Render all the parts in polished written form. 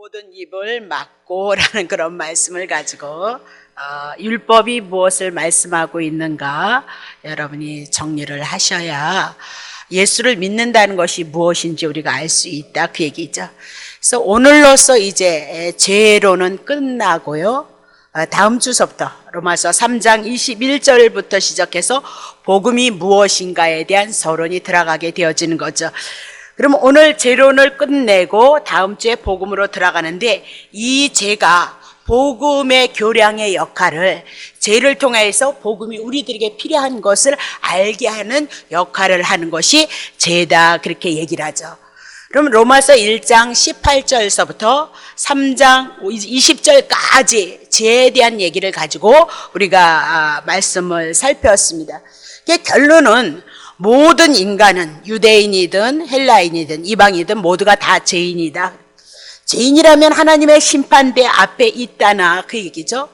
모든 입을 막고라는 그런 말씀을 가지고 율법이 무엇을 말씀하고 있는가 여러분이 정리를 하셔야 예수를 믿는다는 것이 무엇인지 우리가 알 수 있다 그 얘기죠. 그래서 오늘로서 이제 죄로는 끝나고요. 다음 주서부터 로마서 3장 21절부터 시작해서 복음이 무엇인가에 대한 서론이 들어가게 되어지는 거죠. 그러면 오늘 죄론을 끝내고 다음 주에 복음으로 들어가는데 이 죄가 복음의 교량의 역할을 죄를 통해서 복음이 우리들에게 필요한 것을 알게 하는 역할을 하는 것이 죄다 그렇게 얘기를 하죠. 그럼 로마서 1장 18절서부터 3장 20절까지 죄에 대한 얘기를 가지고 우리가 말씀을 살펴봤습니다. 결론은 모든 인간은 유대인이든 헬라인이든 이방이든 모두가 다 죄인이다. 죄인이라면 하나님의 심판대 앞에 있다나 그 얘기죠.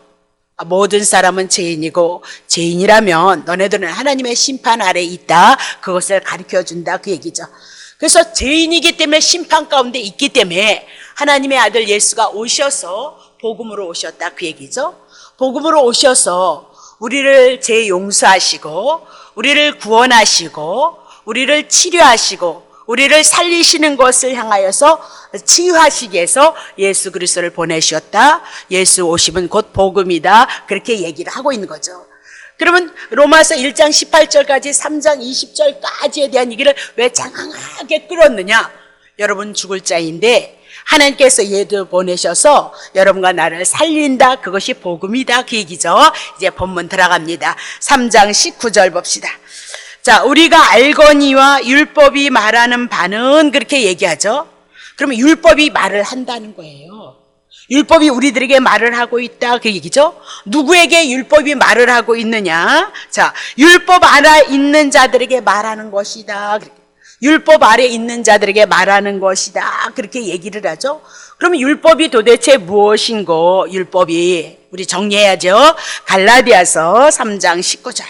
모든 사람은 죄인이고 죄인이라면 너네들은 하나님의 심판 아래 있다. 그것을 가르쳐준다 그 얘기죠. 그래서 죄인이기 때문에 심판 가운데 있기 때문에 하나님의 아들 예수가 오셔서 복음으로 오셨다 그 얘기죠. 복음으로 오셔서 우리를 죄 용서하시고 우리를 구원하시고 우리를 치료하시고 우리를 살리시는 것을 향하여서 치유하시기 위해서 예수 그리스도를 보내셨다. 예수 오심은 곧 복음이다. 그렇게 얘기를 하고 있는 거죠. 그러면 로마서 1장 18절까지 3장 20절까지에 대한 얘기를 왜 장황하게 끌었느냐? 여러분 죽을 자인데 하나님께서 얘도 보내셔서 여러분과 나를 살린다. 그것이 복음이다. 그 얘기죠. 이제 본문 들어갑니다. 3장 19절 봅시다. 자, 우리가 알거니와 율법이 말하는 바는 그렇게 얘기하죠. 그러면 율법이 말을 한다는 거예요. 율법이 우리들에게 말을 하고 있다 그 얘기죠. 누구에게 율법이 말을 하고 있느냐? 자, 율법 아래 있는 자들에게 말하는 것이다. 율법 아래 있는 자들에게 말하는 것이다. 그렇게 얘기를 하죠. 그럼 율법이 도대체 무엇인고? 율법이 우리 정리해야죠. 갈라디아서 3장 19절.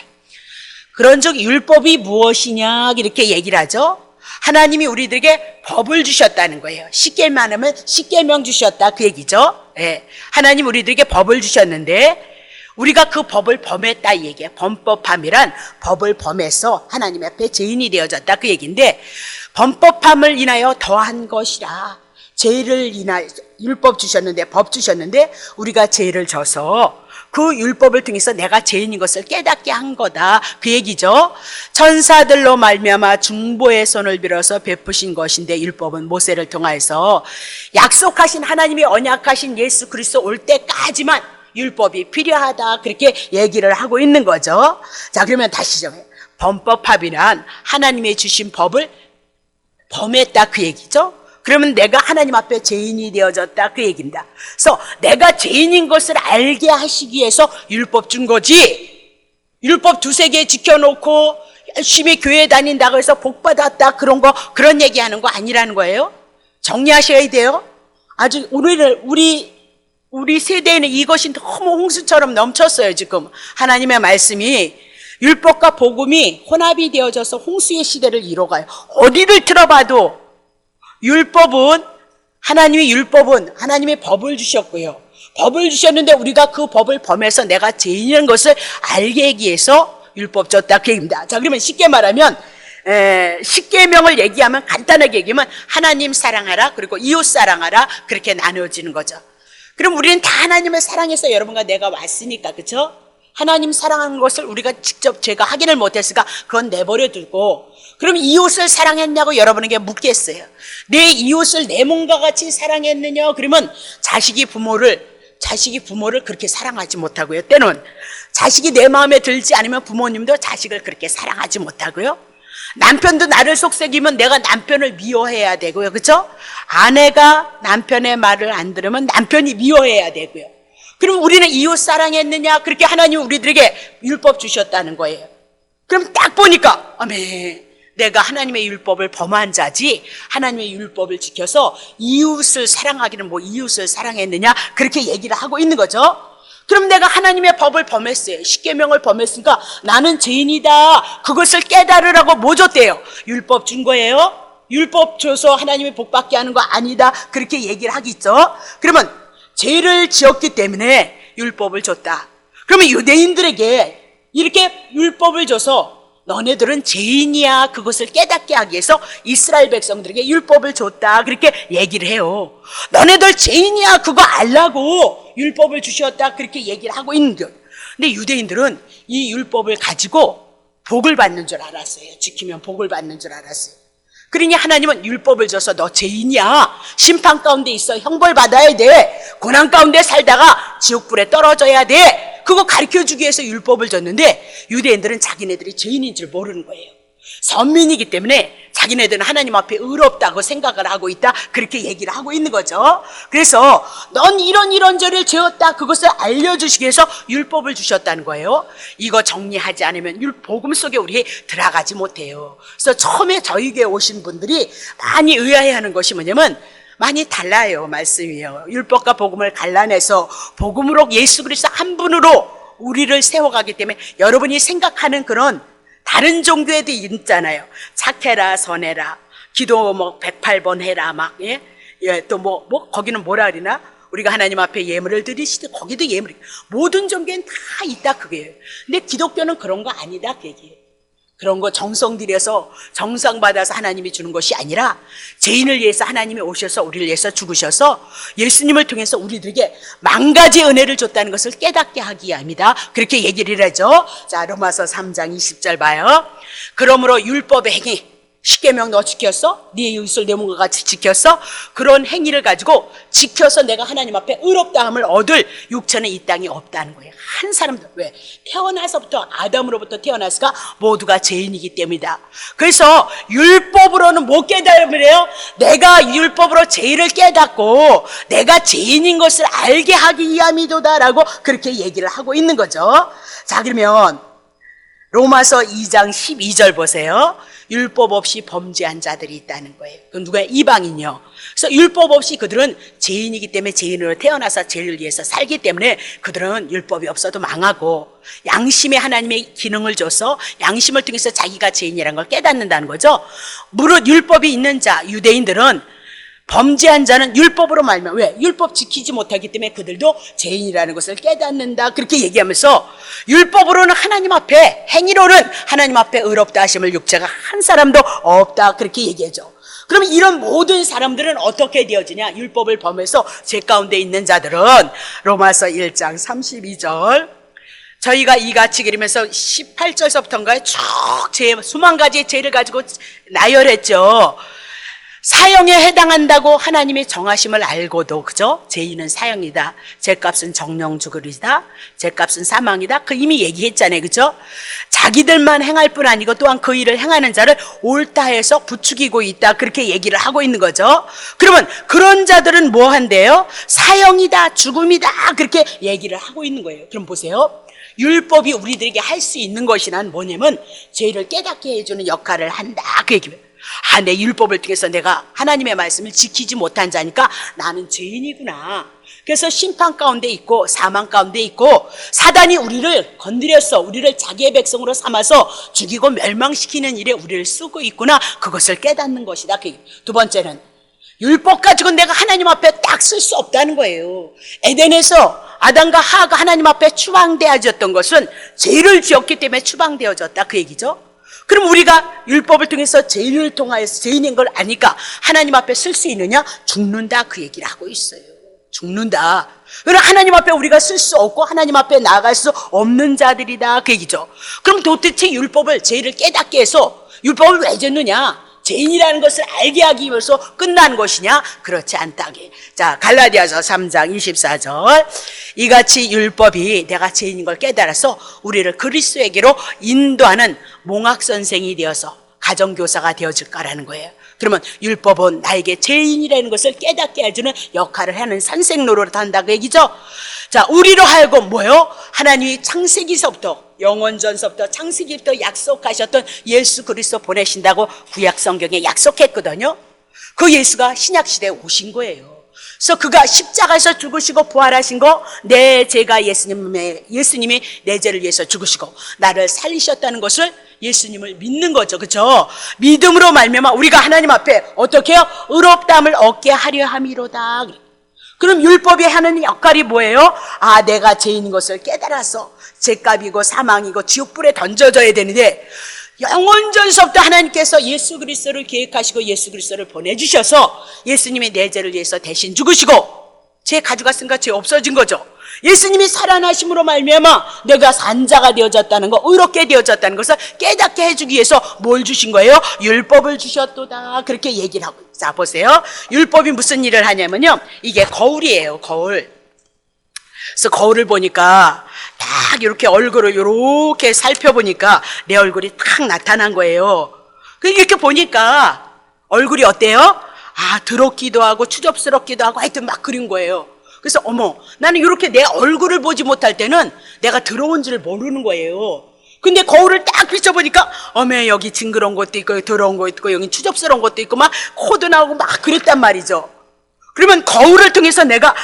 그런즉 율법이 무엇이냐 이렇게 얘기를 하죠. 하나님이 우리들에게 법을 주셨다는 거예요. 쉽게 말하면 십계명 주셨다 그 얘기죠. 네. 하나님 우리들에게 법을 주셨는데 우리가 그 법을 범했다 이 얘기예요. 범법함이란 법을 범해서 하나님 앞에 죄인이 되어졌다 그 얘기인데 범법함을 인하여 더한 것이라. 죄를 인하여 율법 주셨는데 법 주셨는데 우리가 죄를 져서 그 율법을 통해서 내가 죄인인 것을 깨닫게 한 거다 그 얘기죠. 천사들로 말미암아 중보의 손을 빌어서 베푸신 것인데 율법은 모세를 통하여서 약속하신 하나님이 언약하신 예수 그리스도 올 때까지만 율법이 필요하다 그렇게 얘기를 하고 있는 거죠. 자, 그러면 다시 좀 해요. 범법합이란 하나님의 주신 법을 범했다 그 얘기죠. 그러면 내가 하나님 앞에 죄인이 되어졌다 그 얘기입니다. 그래서 내가 죄인인 것을 알게 하시기 위해서 율법 준 거지. 율법 두세 개 지켜놓고 열심히 교회 다닌다고 해서 복 받았다 그런 얘기하는 거 아니라는 거예요. 정리하셔야 돼요. 아주 우리 세대에는 이것이 너무 홍수처럼 넘쳤어요. 지금 하나님의 말씀이 율법과 복음이 혼합이 되어져서 홍수의 시대를 이뤄가요. 어디를 틀어봐도 하나님의 법을 주셨고요. 법을 주셨는데 우리가 그 법을 범해서 내가 죄인이라는 것을 알게 하기 위해서 율법 줬다 그 얘기입니다. 자, 그러면 쉽게 말하면 십계명을 얘기하면 간단하게 얘기하면 하나님 사랑하라 그리고 이웃 사랑하라 그렇게 나누어지는 거죠. 그럼 우리는 다 하나님을 사랑해서 여러분과 내가 왔으니까 그렇죠? 하나님 사랑하는 것을 우리가 직접 제가 확인을 못했으니까 그건 내버려 두고 그럼 이웃을 사랑했냐고 여러분에게 묻겠어요. 내 이웃을 내 몸과 같이 사랑했느냐? 그러면 자식이 부모를 그렇게 사랑하지 못하고요. 때는 자식이 내 마음에 들지 않으면 부모님도 자식을 그렇게 사랑하지 못하고요. 남편도 나를 속삭이면 내가 남편을 미워해야 되고요. 그렇죠? 아내가 남편의 말을 안 들으면 남편이 미워해야 되고요. 그럼 우리는 이웃 사랑했느냐? 그렇게 하나님 우리들에게 율법 주셨다는 거예요. 그럼 딱 보니까 아멘. 내가 하나님의 율법을 범한 자지 하나님의 율법을 지켜서 이웃을 사랑하기는 뭐 이웃을 사랑했느냐 그렇게 얘기를 하고 있는 거죠. 그럼 내가 하나님의 법을 범했어요. 십계명을 범했으니까 나는 죄인이다. 그것을 깨달으라고 뭐 줬대요? 율법 준 거예요. 율법 줘서 하나님이 복 받게 하는 거 아니다 그렇게 얘기를 하겠죠. 그러면 죄를 지었기 때문에 율법을 줬다. 그러면 유대인들에게 이렇게 율법을 줘서 너네들은 죄인이야 그것을 깨닫게 하기 위해서 이스라엘 백성들에게 율법을 줬다 그렇게 얘기를 해요. 너네들 죄인이야 그거 알라고 율법을 주셨다 그렇게 얘기를 하고 있는 거예요. 근데 유대인들은 이 율법을 가지고 복을 받는 줄 알았어요. 지키면 복을 받는 줄 알았어요. 그러니 하나님은 율법을 줘서 너 죄인이야. 심판 가운데 있어. 형벌 받아야 돼. 고난 가운데 살다가 지옥불에 떨어져야 돼. 그거 가르쳐주기 위해서 율법을 줬는데 유대인들은 자기네들이 죄인인 줄 모르는 거예요. 선민이기 때문에 자기네들은 하나님 앞에 의롭다고 생각을 하고 있다 그렇게 얘기를 하고 있는 거죠. 그래서 넌 이런 죄를 지었다 그것을 알려주시기 위해서 율법을 주셨다는 거예요. 이거 정리하지 않으면 복음 속에 우리 들어가지 못해요. 그래서 처음에 저에게 오신 분들이 많이 의아해하는 것이 뭐냐면 많이 달라요. 말씀이요. 율법과 복음을 갈라내서 복음으로 예수 그리스도 한 분으로 우리를 세워가기 때문에 여러분이 생각하는 그런 다른 종교에도 있잖아요. 착해라, 선해라, 기도 108번 해라, 또 거기는 뭐라 그러나? 우리가 하나님 앞에 예물을 드리시듯 거기도 예물이. 모든 종교엔 다 있다, 그게요. 근데 기독교는 그런 거 아니다, 그 얘기예요. 그런 거 정성 들여서 정성 받아서 하나님이 주는 것이 아니라 죄인을 위해서 하나님이 오셔서 우리를 위해서 죽으셔서 예수님을 통해서 우리들에게 만 가지 은혜를 줬다는 것을 깨닫게 하기 위함이다. 그렇게 얘기를 하죠. 자, 로마서 3장 20절 봐요. 그러므로 율법의 행위, 십계명 너 지켰어? 네 이웃을 내 몸과 같이 지켰어? 그런 행위를 가지고 지켜서 내가 하나님 앞에 의롭다함을 얻을 육체는 이 땅에 없다는 거예요. 한 사람도. 왜? 태어나서부터 아담으로부터 태어나서가 모두가 죄인이기 때문이다. 그래서 율법으로는 못 깨달으래요. 내가 율법으로 죄를 깨닫고 내가 죄인인 것을 알게 하기 위함이도다라고 그렇게 얘기를 하고 있는 거죠. 자, 그러면 로마서 2장 12절 보세요. 율법 없이 범죄한 자들이 있다는 거예요. 그건 누구야? 이방인이요. 그래서 율법 없이 그들은 죄인이기 때문에 죄인으로 태어나서 죄를 위해서 살기 때문에 그들은 율법이 없어도 망하고 양심에 하나님의 기능을 줘서 양심을 통해서 자기가 죄인이라는 걸 깨닫는다는 거죠. 무릇 율법이 있는 자, 유대인들은 범죄한 자는 율법으로 말면 왜? 율법 지키지 못하기 때문에 그들도 죄인이라는 것을 깨닫는다 그렇게 얘기하면서 율법으로는 하나님 앞에 행위로는 하나님 앞에 의롭다 하심을 육체가 한 사람도 없다 그렇게 얘기하죠. 그러면 이런 모든 사람들은 어떻게 되어지냐? 율법을 범해서 죄 가운데 있는 자들은 로마서 1장 32절 저희가 이같이 그리면서 18절서부터인가요? 쭉 수만 가지의 죄를 가지고 나열했죠. 사형에 해당한다고 하나님이 정하심을 알고도 그죠? 죄인은 사형이다. 죄값은 정령 죽으리다. 죄값은 사망이다. 그 이미 얘기했잖아요. 그죠? 자기들만 행할 뿐 아니고 또한 그 일을 행하는 자를 옳다 해서 부추기고 있다. 그렇게 얘기를 하고 있는 거죠. 그러면 그런 자들은 뭐 한대요? 사형이다. 죽음이다. 그렇게 얘기를 하고 있는 거예요. 그럼 보세요. 율법이 우리들에게 할 수 있는 것이란 뭐냐면 죄를 깨닫게 해주는 역할을 한다. 그 얘기예요. 내 율법을 통해서 내가 하나님의 말씀을 지키지 못한 자니까 나는 죄인이구나. 그래서 심판 가운데 있고 사망 가운데 있고 사단이 우리를 건드렸어. 우리를 자기의 백성으로 삼아서 죽이고 멸망시키는 일에 우리를 쓰고 있구나. 그것을 깨닫는 것이다. 두 번째는 율법 가지고 내가 하나님 앞에 딱 쓸 수 없다는 거예요. 에덴에서 아담과 하와가 하나님 앞에 추방되어졌던 것은 죄를 지었기 때문에 추방되어졌다. 그 얘기죠. 그럼 우리가 율법을 통해서 죄를 통하여서 죄인인 걸 아니까 하나님 앞에 쓸 수 있느냐? 죽는다. 그 얘기를 하고 있어요. 죽는다. 그럼 하나님 앞에 우리가 쓸 수 없고 하나님 앞에 나아갈 수 없는 자들이다. 그 얘기죠. 그럼 도대체 율법을 죄를 깨닫게 해서 율법을 왜 줬느냐? 죄인이라는 것을 알게 하기 위해서 끝난 것이냐? 그렇지 않다. 자, 갈라디아서 3장 24절 이같이 율법이 내가 죄인인 걸 깨달아서 우리를 그리스도에게로 인도하는 몽학선생이 되어서 가정교사가 되어줄까라는 거예요. 그러면 율법은 나에게 죄인이라는 것을 깨닫게 해주는 역할을 하는 선생 노릇을 한다고 얘기죠. 자, 우리로 하여금 뭐요? 하나님이 창세기서부터 영원전서부터 창세기부터 약속하셨던 예수 그리스도 보내신다고 구약 성경에 약속했거든요. 그 예수가 신약시대에 오신 거예요. 그래서 그가 십자가에서 죽으시고 부활하신 거, 내 죄가 예수님이 내 죄를 위해서 죽으시고 나를 살리셨다는 것을 예수님을 믿는 거죠. 그렇죠? 믿음으로 말미암아 우리가 하나님 앞에 어떻게 해요? 의롭다함을 얻게 하려 함이로다. 그럼 율법이 하는 역할이 뭐예요? 내가 죄인 것을 깨달아서 죄값이고 사망이고 지옥불에 던져져야 되는데, 영원 전서부터 하나님께서 예수 그리스도를 계획하시고 예수 그리스도를 보내주셔서 예수님이 내 죄를 위해서 대신 죽으시고, 죄 가져갔으니까 죄 없어진 거죠. 예수님이 살아나심으로 말미암아 내가 산자가 되어졌다는 거, 의롭게 되어졌다는 것을 깨닫게 해주기 위해서 뭘 주신 거예요? 율법을 주셨도다. 그렇게 얘기를 하고. 자, 보세요. 율법이 무슨 일을 하냐면요, 이게 거울이에요. 거울. 그래서 거울을 보니까 딱 이렇게 얼굴을 이렇게 살펴보니까 내 얼굴이 딱 나타난 거예요. 이렇게 보니까 얼굴이 어때요? 더럽기도 하고 추접스럽기도 하고 하여튼 막 그린 거예요. 그래서 어머, 나는 이렇게 내 얼굴을 보지 못할 때는 내가 더러운 줄 모르는 거예요. 근데 거울을 딱 비춰보니까 어메, 여기 징그러운 것도 있고 더러운 것도 있고 여기 추접스러운 것도 있고 막 코도 나오고 막 그랬단 말이죠. 그러면 거울을 통해서 내가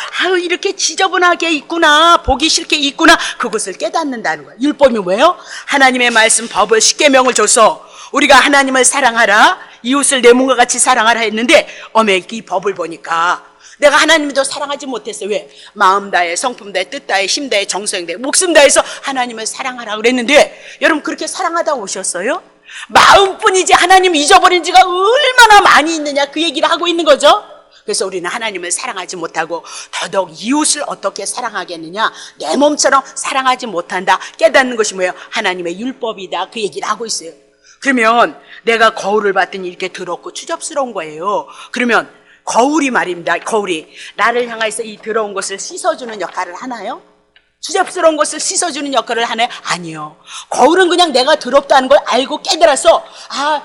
이렇게 지저분하게 있구나, 보기 싫게 있구나, 그것을 깨닫는다는 거예요. 율법이 뭐예요? 하나님의 말씀 법을 십계명을 줘서 우리가 하나님을 사랑하라, 이웃을 내 몸과 같이 사랑하라 했는데, 어메, 이 법을 보니까 내가 하나님도 사랑하지 못했어요. 왜? 마음 다해, 성품 다해, 뜻 다해, 힘 다해, 정성 다해, 목숨 다해서 하나님을 사랑하라 그랬는데, 여러분 그렇게 사랑하다 오셨어요? 마음뿐이지 하나님 잊어버린 지가 얼마나 많이 있느냐, 그 얘기를 하고 있는 거죠. 그래서 우리는 하나님을 사랑하지 못하고 더더욱 이웃을 어떻게 사랑하겠느냐, 내 몸처럼 사랑하지 못한다 깨닫는 것이 뭐예요? 하나님의 율법이다, 그 얘기를 하고 있어요. 그러면 내가 거울을 봤더니 이렇게 더럽고 추접스러운 거예요. 그러면 거울이 말입니다. 거울이 나를 향해서 이 더러운 것을 씻어주는 역할을 하나요? 추접스러운 것을 씻어주는 역할을 하나요? 아니요. 거울은 그냥 내가 더럽다는 걸 알고 깨달아서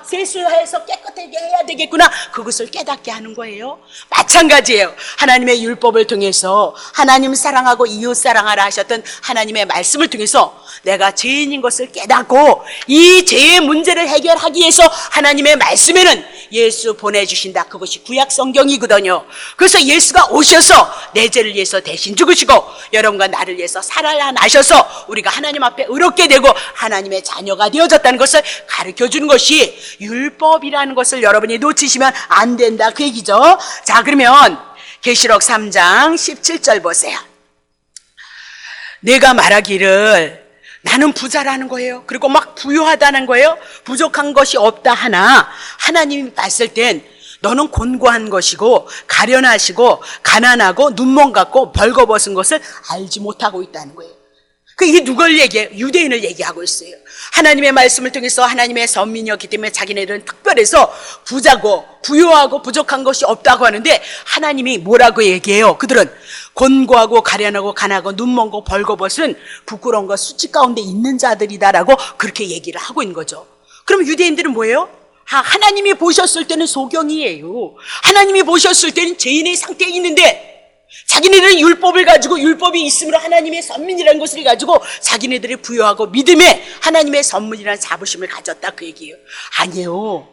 세수해서 깨끗하게 해야 되겠구나, 그것을 깨닫게 하는 거예요. 마찬가지예요. 하나님의 율법을 통해서 하나님 사랑하고 이웃 사랑하라 하셨던 하나님의 말씀을 통해서 내가 죄인인 것을 깨닫고 이 죄의 문제를 해결하기 위해서 하나님의 말씀에는 예수 보내주신다. 그것이 구약 성경이거든요. 그래서 예수가 오셔서 내 죄를 위해서 대신 죽으시고 여러분과 나를 위해서 살아나셔서 우리가 하나님 앞에 의롭게 되고 하나님의 자녀가 되어졌다는 것을 가르쳐주는 것이 율법이라는 것을 여러분이 놓치시면 안 된다, 그 얘기죠. 자, 그러면 계시록 3장 17절 보세요. 내가 말하기를 나는 부자라는 거예요. 그리고 막 부유하다는 거예요. 부족한 것이 없다 하나 하나님이 봤을 땐 너는 곤고한 것이고 가련하시고 가난하고 눈먼 같고 벌거벗은 것을 알지 못하고 있다는 거예요. 이게 누굴 얘기해요? 유대인을 얘기하고 있어요. 하나님의 말씀을 통해서 하나님의 선민이었기 때문에 자기네들은 특별해서 부자고 부유하고 부족한 것이 없다고 하는데, 하나님이 뭐라고 얘기해요? 그들은 곤고하고 가련하고 가난하고 눈먼고 벌거벗은 부끄러운 것 수치 가운데 있는 자들이다라고 그렇게 얘기를 하고 있는 거죠. 그럼 유대인들은 뭐예요? 하나님이 보셨을 때는 소경이에요. 하나님이 보셨을 때는 죄인의 상태에 있는데, 자기네들은 율법을 가지고 율법이 있으므로 하나님의 선민이라는 것을 가지고 자기네들이 부여하고 믿음에 하나님의 선민이라는 자부심을 가졌다, 그 얘기예요. 아니에요.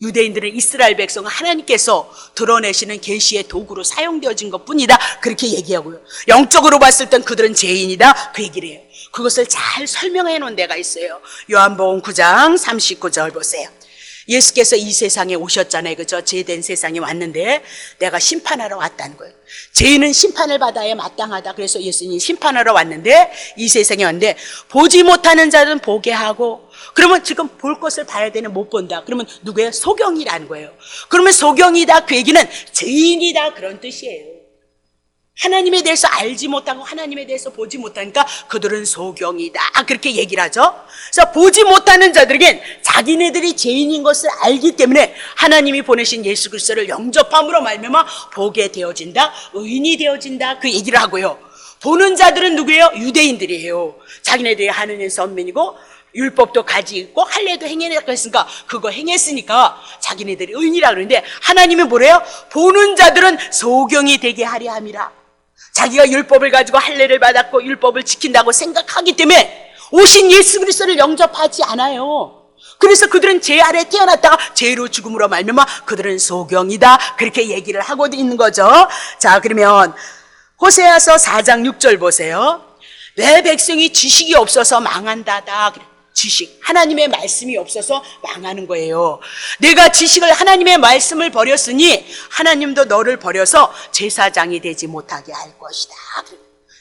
유대인들은 이스라엘 백성은 하나님께서 드러내시는 계시의 도구로 사용되어진 것뿐이다, 그렇게 얘기하고요. 영적으로 봤을 땐 그들은 죄인이다, 그 얘기를 해요. 그것을 잘 설명해 놓은 데가 있어요. 요한복음 9장 39절 보세요. 예수께서 이 세상에 오셨잖아요. 그죠? 죄된 세상에 왔는데 내가 심판하러 왔다는 거예요. 죄인은 심판을 받아야 마땅하다. 그래서 예수님이 심판하러 왔는데, 이 세상에 왔는데 보지 못하는 자는 보게 하고, 그러면 지금 볼 것을 봐야 되는 못 본다. 그러면 누구예요? 소경이라는 거예요. 그러면 소경이다, 그 얘기는 죄인이다, 그런 뜻이에요. 하나님에 대해서 알지 못하고 하나님에 대해서 보지 못하니까 그들은 소경이다, 그렇게 얘기를 하죠. 그래서 보지 못하는 자들에겐 자기네들이 죄인인 것을 알기 때문에 하나님이 보내신 예수 그리스도를 영접함으로 말미암아 보게 되어진다, 의인이 되어진다, 그 얘기를 하고요. 보는 자들은 누구예요? 유대인들이에요. 자기네들이 하느님 선민이고 율법도 가지고 할례도 행해냈다고 했으니까 그거 행했으니까 자기네들이 의인이라 그러는데, 하나님은 뭐래요? 보는 자들은 소경이 되게 하려 함이라. 자기가 율법을 가지고 할례를 받았고 율법을 지킨다고 생각하기 때문에 오신 예수 그리스도를 영접하지 않아요. 그래서 그들은 죄 아래 태어났다가 죄로 죽음으로 말미암아 그들은 소경이다. 그렇게 얘기를 하고 있는 거죠. 자, 그러면 호세아서 4장 6절 보세요. 내 백성이 지식이 없어서 망한다다. 지식, 하나님의 말씀이 없어서 망하는 거예요. 내가 지식을, 하나님의 말씀을 버렸으니 하나님도 너를 버려서 제사장이 되지 못하게 할 것이다.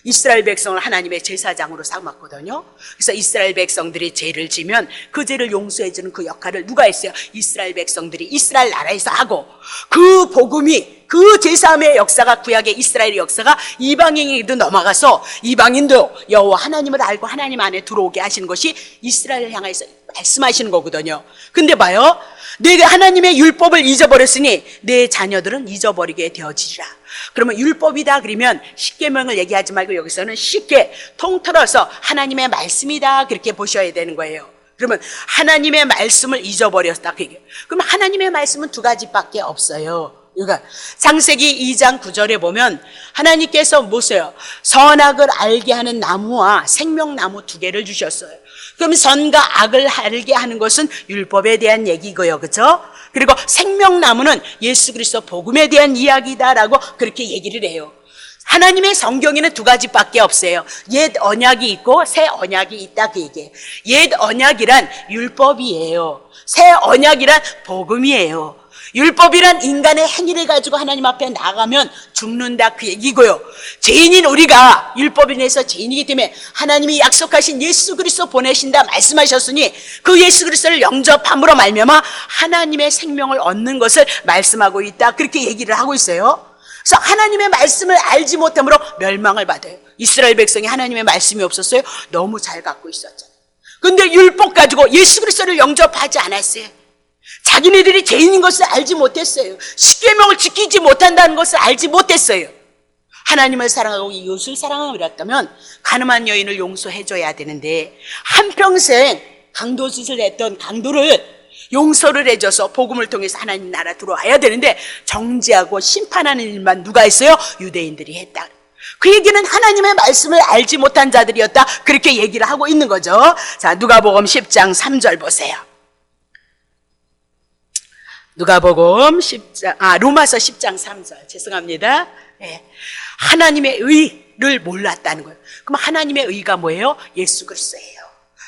이스라엘 백성을 하나님의 제사장으로 삼았거든요. 그래서 이스라엘 백성들이 죄를 지면 그 죄를 용서해주는 그 역할을 누가 했어요? 이스라엘 백성들이 이스라엘 나라에서 하고, 그 복음이, 그 제사함의 역사가, 구약의 이스라엘의 역사가 이방인에게도 넘어가서 이방인도 여호와 하나님을 알고 하나님 안에 들어오게 하시는 것이 이스라엘을 향해서 말씀하시는 거거든요. 근데 봐요, 내가 하나님의 율법을 잊어버렸으니 내 자녀들은 잊어버리게 되어지리라. 그러면 율법이다 그러면 십계명을 얘기하지 말고 여기서는 쉽게 통틀어서 하나님의 말씀이다 그렇게 보셔야 되는 거예요. 그러면 하나님의 말씀을 잊어버렸다 그 얘기예요. 그럼 하나님의 말씀은 두 가지밖에 없어요. 그러니까 창세기 2장 9절에 보면 하나님께서 뭐세요? 선악을 알게 하는 나무와 생명나무 두 개를 주셨어요. 그럼 선과 악을 알게 하는 것은 율법에 대한 얘기고요. 그렇죠? 그리고 생명나무는 예수 그리스도 복음에 대한 이야기다라고 그렇게 얘기를 해요. 하나님의 성경에는 두 가지밖에 없어요. 옛 언약이 있고 새 언약이 있다 그 얘기예요. 옛 언약이란 율법이에요. 새 언약이란 복음이에요. 율법이란 인간의 행위를 가지고 하나님 앞에 나가면 죽는다 그 얘기고요. 죄인인 우리가 율법에 인해서 죄인이기 때문에 하나님이 약속하신 예수 그리스도 보내신다 말씀하셨으니 그 예수 그리스도를 영접함으로 말미암아 하나님의 생명을 얻는 것을 말씀하고 있다 그렇게 얘기를 하고 있어요. 그래서 하나님의 말씀을 알지 못함으로 멸망을 받아요. 이스라엘 백성이 하나님의 말씀이 없었어요. 너무 잘 갖고 있었잖아요. 근데 율법 가지고 예수 그리스도를 영접하지 않았어요. 자기네들이 죄인인 것을 알지 못했어요. 십계명을 지키지 못한다는 것을 알지 못했어요. 하나님을 사랑하고 이웃을 사랑하였다면 가늠한 여인을 용서해줘야 되는데 한평생 강도짓을 했던 강도를 용서를 해줘서 복음을 통해서 하나님 나라 들어와야 되는데 정죄하고 심판하는 일만 누가 했어요? 유대인들이 했다. 그 얘기는 하나님의 말씀을 알지 못한 자들이었다 그렇게 얘기를 하고 있는 거죠. 자, 누가복음 10장 3절 보세요. 누가복음 10장, 로마서 10장 3절. 죄송합니다. 네. 하나님의 의를 몰랐다는 거예요. 그럼 하나님의 의가 뭐예요? 예수 그리스도예요.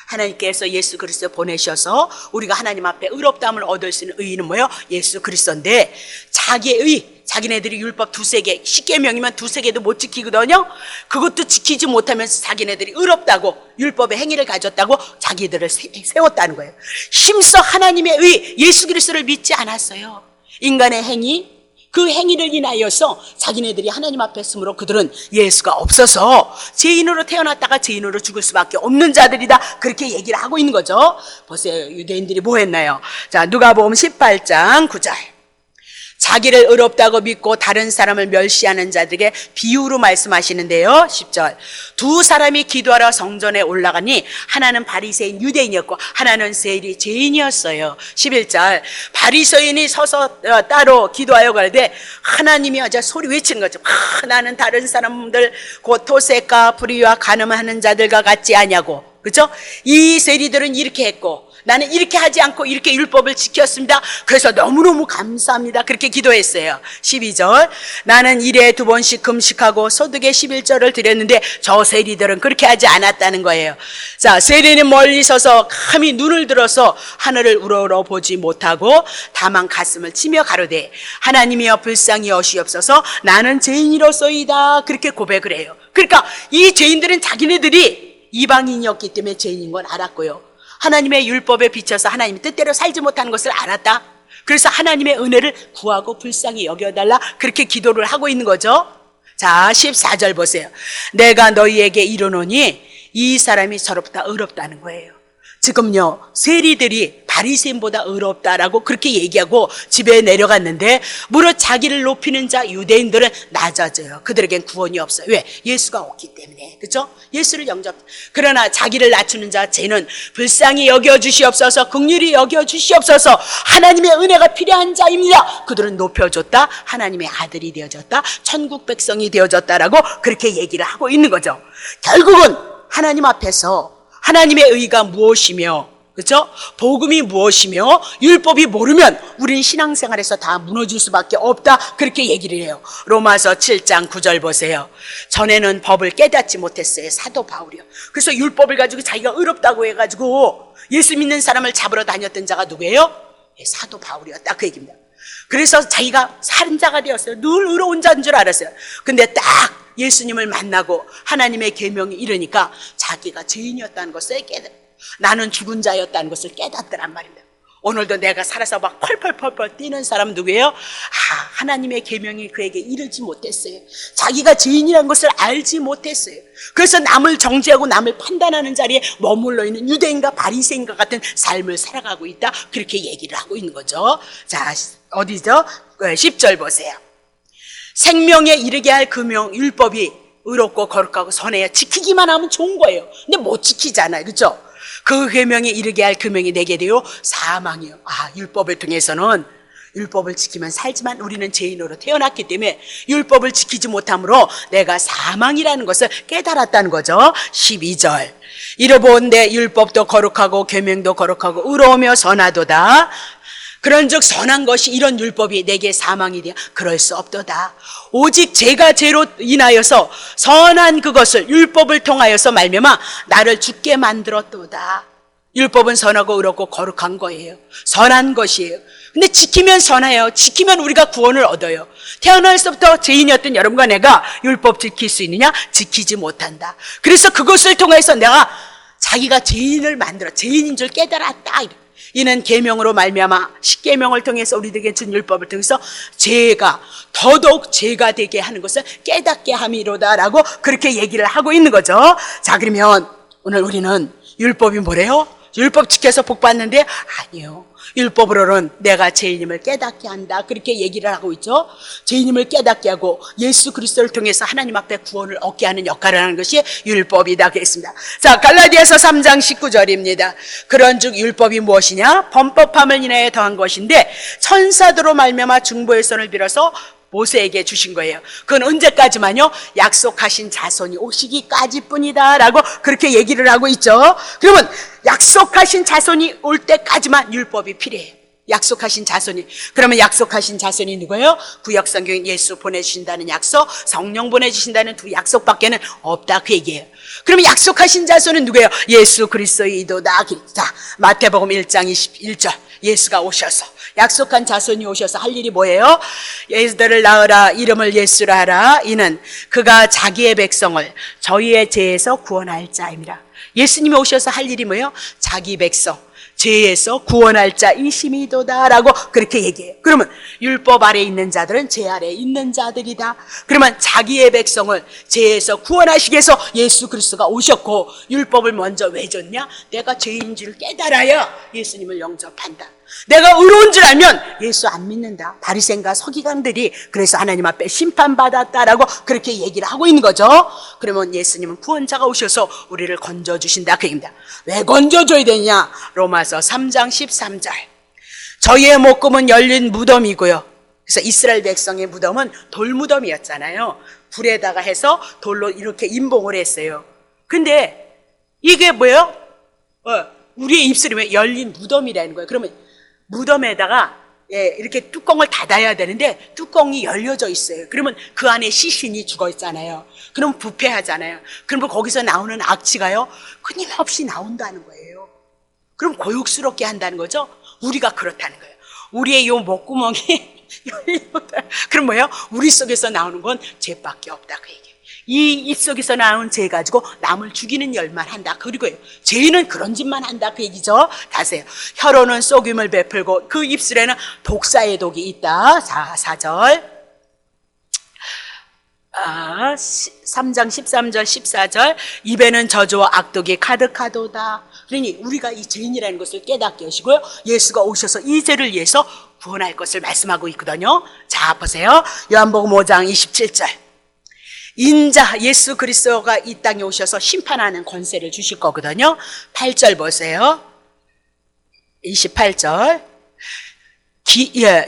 하나님께서 예수 그리스도 보내셔서 우리가 하나님 앞에 의롭다함을 얻을 수 있는 의는 뭐예요? 예수 그리스도인데 자기의 의, 자기네들이 율법 두세 개, 십계명이면 두세 개도 못 지키거든요. 그것도 지키지 못하면서 자기네들이 의롭다고 율법의 행위를 가졌다고 자기들을 세웠다는 거예요. 힘써 하나님의 의, 예수 그리스도를 믿지 않았어요. 인간의 행위, 그 행위를 인하여서 자기네들이 하나님 앞에 있으므로 그들은 예수가 없어서 죄인으로 태어났다가 죄인으로 죽을 수밖에 없는 자들이다 그렇게 얘기를 하고 있는 거죠. 보세요, 유대인들이 뭐 했나요? 자, 누가복음 18장 9절. 자기를 의롭다고 믿고 다른 사람을 멸시하는 자들에게 비유로 말씀하시는데요. 10절. 두 사람이 기도하러 성전에 올라가니 하나는 바리새인 유대인이었고 하나는 세리 죄인이었어요. 11절. 바리새인이 서서 따로 기도하여 가되 하나님이 어제 소리 외치는 거죠. 나는 다른 사람들 곧 토색과 불의와 간음하는 자들과 같지 아니하고, 그렇죠? 이 세리들은 이렇게 했고 나는 이렇게 하지 않고 이렇게 율법을 지켰습니다. 그래서 너무너무 감사합니다. 그렇게 기도했어요. 12절. 나는 일에 2번씩 금식하고 소득의 11절을 드렸는데 저 세리들은 그렇게 하지 않았다는 거예요. 자, 세리는 멀리 서서 감히 눈을 들어서 하늘을 우러러 보지 못하고 다만 가슴을 치며 가로되 하나님이여 불쌍히 여시옵소서 나는 죄인이로소이다. 그렇게 고백을 해요. 그러니까 이 죄인들은 자기네들이 이방인이었기 때문에 죄인인 건 알았고요. 하나님의 율법에 비춰서 하나님의 뜻대로 살지 못하는 것을 알았다. 그래서 하나님의 은혜를 구하고 불쌍히 여겨달라 그렇게 기도를 하고 있는 거죠. 자, 14절 보세요. 내가 너희에게 이르노니 이 사람이 저로부터 의롭다는 거예요. 지금요, 세리들이 바리새인보다 의롭다라고 그렇게 얘기하고 집에 내려갔는데 무릇 자기를 높이는 자 유대인들은 낮아져요. 그들에겐 구원이 없어요. 왜? 예수가 없기 때문에. 그렇죠? 예수를 영접. 그러나 자기를 낮추는 자 쟤는 불쌍히 여겨주시옵소서, 긍휼히 여겨주시옵소서, 하나님의 은혜가 필요한 자입니다. 그들은 높여줬다. 하나님의 아들이 되어졌다. 천국 백성이 되어졌다라고 그렇게 얘기를 하고 있는 거죠. 결국은 하나님 앞에서 하나님의 의가 무엇이며 그렇죠? 복음이 무엇이며 율법이 모르면 우리는 신앙생활에서 다 무너질 수밖에 없다. 그렇게 얘기를 해요. 로마서 7장 9절 보세요. 전에는 법을 깨닫지 못했어요. 사도 바울이요. 그래서 율법을 가지고 자기가 의롭다고 해가지고 예수 믿는 사람을 잡으러 다녔던 자가 누구예요? 사도 바울이었다. 그 얘기입니다. 그래서 자기가 살인자가 되었어요. 늘 의로운 자인 줄 알았어요. 근데 딱 예수님을 만나고 하나님의 계명이 이러니까 자기가 죄인이었다는 것을 나는 죽은 자였다는 것을 깨닫더란 말입니다. 오늘도 내가 살아서 막 펄펄펄펄 뛰는 사람 누구예요? 하나님의 계명이 그에게 이르지 못했어요. 자기가 죄인이라는 것을 알지 못했어요. 그래서 남을 정죄하고 남을 판단하는 자리에 머물러 있는 유대인과 바리새인과 같은 삶을 살아가고 있다. 그렇게 얘기를 하고 있는 거죠. 자, 어디죠? 10절 보세요. 생명에 이르게 할 금용 율법이 의롭고 거룩하고 선해야 지키기만 하면 좋은 거예요. 근데 못 지키잖아요. 그렇죠? 그 계명에 이르게 할 금용이 내게 되요 사망이요. 율법을 통해서는 율법을 지키면 살지만 우리는 죄인으로 태어났기 때문에 율법을 지키지 못함으로 내가 사망이라는 것을 깨달았다는 거죠. 12절. 이르본데 율법도 거룩하고 계명도 거룩하고 의로우며 선하도다. 그런즉 선한 것이 이런 율법이 내게 사망이 되어 그럴 수 없도다. 오직 죄가 죄로 인하여서 선한 그것을 율법을 통하여서 말미암아 나를 죽게 만들었도다. 율법은 선하고 의롭고 거룩한 거예요. 선한 것이에요. 근데 지키면 선해요. 지키면 우리가 구원을 얻어요. 태어날서부터 죄인이었던 여러분과 내가 율법 지킬 수 있느냐? 지키지 못한다. 그래서 그것을 통해서 내가 자기가 죄인을 만들어 죄인인 줄 깨달았다. 이는 계명으로 말미암아 십계명을 통해서 우리들에게 준 율법을 통해서 죄가 더더욱 죄가 되게 하는 것을 깨닫게 함이로다라고 그렇게 얘기를 하고 있는 거죠. 자, 그러면 오늘 우리는 율법이 뭐래요? 율법 지켜서 복 받는데 아니요. 율법으로는 내가 죄인임을 깨닫게 한다. 그렇게 얘기를 하고 있죠. 죄인임을 깨닫게 하고 예수 그리스도를 통해서 하나님 앞에 구원을 얻게 하는 역할을 하는 것이 율법이다. 그랬습니다. 자, 갈라디아서 3장 19절입니다. 그런즉 율법이 무엇이냐? 범법함을 인하여 더한 것인데 천사도로 말미암아 중보의 선을 빌어서 모세에게 주신 거예요. 그건 언제까지만요? 약속하신 자손이 오시기까지뿐이다 라고 그렇게 얘기를 하고 있죠. 그러면 약속하신 자손이 올 때까지만 율법이 필요해요. 약속하신 자손이. 그러면 약속하신 자손이 누구예요? 구약성경에 예수 보내주신다는 약속, 성령 보내주신다는 두 약속밖에는 없다 그 얘기예요. 그러면 약속하신 자손은 누구예요? 예수 그리스도의 이도다. 자, 마태복음 1장 21절. 예수가 오셔서 약속한 자손이 오셔서 할 일이 뭐예요? 예수들을 낳으라 이름을 예수라 하라. 이는 그가 자기의 백성을 저희의 죄에서 구원할 자입니다. 예수님이 오셔서 할 일이 뭐예요? 자기 백성 죄에서 구원할 자이심이도다라고 그렇게 얘기해요. 그러면 율법 아래에 있는 자들은 죄 아래에 있는 자들이다. 그러면 자기의 백성을 죄에서 구원하시기 위해서 예수 그리스도가 오셨고 율법을 먼저 왜 줬냐? 내가 죄인 줄 깨달아야 예수님을 영접한다. 내가 의로운 줄 알면 예수 안 믿는다. 바리새인과 서기관들이 그래서 하나님 앞에 심판받았다라고 그렇게 얘기를 하고 있는 거죠. 그러면 예수님은 구원자가 오셔서 우리를 건져주신다 그 얘기입니다. 왜 건져줘야 되냐? 로마서 3장 13절. 저희의 목금은 열린 무덤이고요. 그래서 이스라엘 백성의 무덤은 돌무덤이었잖아요. 불에다가 해서 돌로 이렇게 임봉을 했어요. 근데 이게 뭐예요? 우리의 입술이 왜 열린 무덤이라는 거예요. 그러면 무덤에다가 이렇게 뚜껑을 닫아야 되는데 뚜껑이 열려져 있어요. 그러면 그 안에 시신이 죽어 있잖아요. 그럼 부패하잖아요. 그러면 거기서 나오는 악취가요 끊임없이 나온다는 거예요. 그럼 고육스럽게 한다는 거죠. 우리가 그렇다는 거예요. 우리의 요 목구멍이 열리다. 그럼 뭐예요? 우리 속에서 나오는 건 죄밖에 없다 그 얘기예요. 이 입속에서 나온 죄 가지고 남을 죽이는 일만 한다. 그리고 죄인은 그런 짓만 한다 그 얘기죠. 다세요. 혀로는 속임을 베풀고 그 입술에는 독사의 독이 있다. 자, 4절. 3장 13절 14절. 입에는 저주와 악독이 가득하도다. 그러니 우리가 이 죄인이라는 것을 깨닫게 하시고요. 예수가 오셔서 이 죄를 위해서 구원할 것을 말씀하고 있거든요. 자, 보세요. 요한복음 5장 27절. 인자 예수 그리스도가 이 땅에 오셔서 심판하는 권세를 주실 거거든요. 8절 보세요. 28절.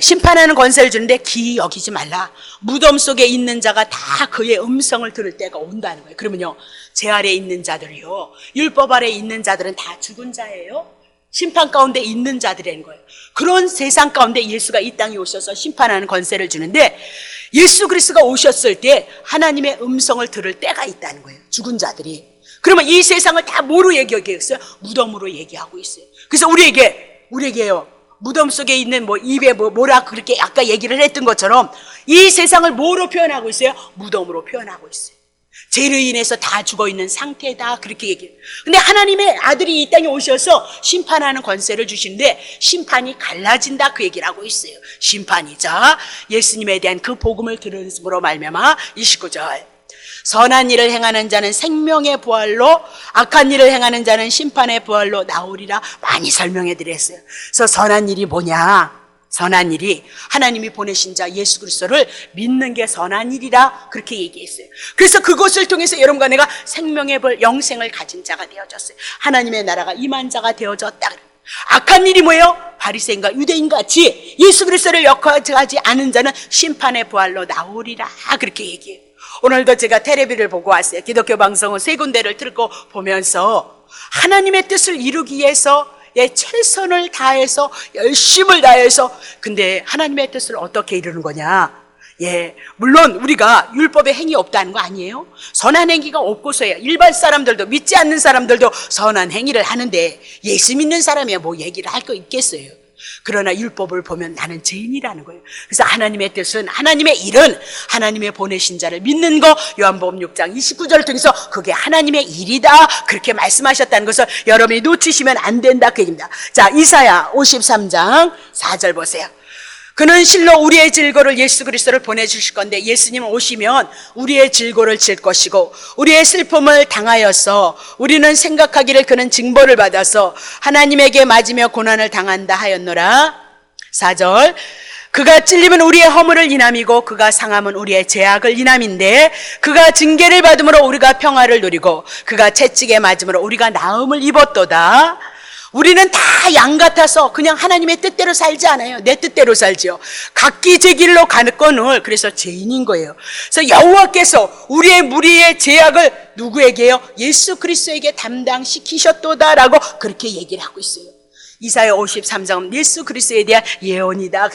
심판하는 권세를 주는데 기이 여기지 말라. 무덤 속에 있는 자가 다 그의 음성을 들을 때가 온다는 거예요. 그러면요, 죄 아래에 있는 자들이요, 율법 아래에 있는 자들은 다 죽은 자예요. 심판 가운데 있는 자들인 거예요. 그런 세상 가운데 예수가 이 땅에 오셔서 심판하는 권세를 주는데, 예수 그리스도가 오셨을 때 하나님의 음성을 들을 때가 있다는 거예요. 죽은 자들이. 그러면 이 세상을 다 뭐로 얘기하겠어요? 무덤으로 얘기하고 있어요. 그래서 우리에게요, 무덤 속에 있는 입에 뭐라 그렇게 아까 얘기를 했던 것처럼 이 세상을 뭐로 표현하고 있어요? 무덤으로 표현하고 있어요. 죄로 인해서 다 죽어 있는 상태다, 그렇게 얘기해요. 근데 하나님의 아들이 이 땅에 오셔서 심판하는 권세를 주시는데, 심판이 갈라진다, 그 얘기를 하고 있어요. 심판이자 예수님에 대한 그 복음을 들음으로 말미암아 29절, 선한 일을 행하는 자는 생명의 부활로, 악한 일을 행하는 자는 심판의 부활로 나오리라, 많이 설명해 드렸어요. 그래서 선한 일이 뭐냐? 선한 일이 하나님이 보내신 자 예수 그리스도를 믿는 게 선한 일이라, 그렇게 얘기했어요. 그래서 그것을 통해서 여러분과 내가 생명의 벌, 영생을 가진 자가 되어졌어요. 하나님의 나라가 임한 자가 되어졌다. 악한 일이 뭐예요? 바리새인과 유대인같이 예수 그리스도를 역하지 않은 자는 심판의 부활로 나오리라, 그렇게 얘기해요. 오늘도 제가 텔레비를 보고 왔어요. 기독교 방송은 세 군데를 틀고 보면서 하나님의 뜻을 이루기 위해서 최선을 다해서, 열심을 다해서, 근데 하나님의 뜻을 어떻게 이루는 거냐? 물론 우리가 율법의 행위 없다는 거 아니에요? 선한 행위가 없고서야 일반 사람들도, 믿지 않는 사람들도 선한 행위를 하는데, 예수 믿는 사람이야 뭐 얘기를 할 거 있겠어요? 그러나 율법을 보면 나는 죄인이라는 거예요. 그래서 하나님의 뜻은, 하나님의 일은 하나님의 보내신 자를 믿는 거, 요한복음 6장 29절을 통해서 그게 하나님의 일이다, 그렇게 말씀하셨다는 것을 여러분이 놓치시면 안 된다, 그 얘기입니다. 자, 이사야 53장 4절 보세요. 그는 실로 우리의 질고를, 예수 그리스도를 보내주실 건데, 예수님은 오시면 우리의 질고를 질 것이고 우리의 슬픔을 당하여서 우리는 생각하기를 그는 징벌을 받아서 하나님에게 맞으며 고난을 당한다 하였노라. 4절, 그가 찔림은 우리의 허물을 인함이고 그가 상함은 우리의 죄악을 인함인데, 그가 징계를 받음으로 우리가 평화를 누리고 그가 채찍에 맞음으로 우리가 나음을 입었도다. 우리는 다 양 같아서 그냥 하나님의 뜻대로 살지 않아요. 내 뜻대로 살지요. 각기 제 길로 가는거늘, 그래서 죄인인 거예요. 그래서 여호와께서 우리의 무리의 죄악을 누구에게요? 예수 그리스도에게 담당시키셨도다라고 그렇게 얘기를 하고 있어요. 이사야 53장은 예수 그리스도에 대한 예언이다.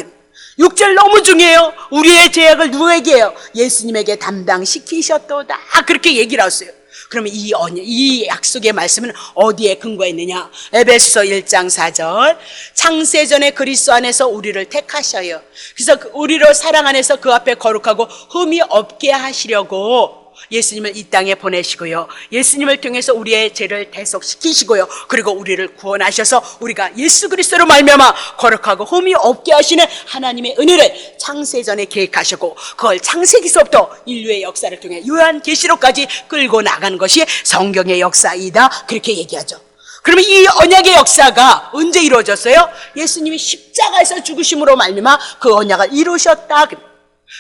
6절 너무 중요해요. 우리의 죄악을 누구에게요? 예수님에게 담당시키셨도다, 그렇게 얘기를 하셨어요. 그러면 이 약속의 말씀은 어디에 근거했느냐? 에베소서 1장 4절, 창세전에 그리스도 안에서 우리를 택하셔요. 그래서 우리를 사랑 안에서 그 앞에 거룩하고 흠이 없게 하시려고 예수님을 이 땅에 보내시고요, 예수님을 통해서 우리의 죄를 대속시키시고요, 그리고 우리를 구원하셔서 우리가 예수 그리스도로 말미암아 거룩하고 흠이 없게 하시는 하나님의 은혜를 창세전에 계획하셨고, 그걸 창세기서부터 인류의 역사를 통해 요한계시록까지 끌고 나가는 것이 성경의 역사이다, 그렇게 얘기하죠. 그러면 이 언약의 역사가 언제 이루어졌어요? 예수님이 십자가에서 죽으심으로 말미암아 그 언약을 이루셨다.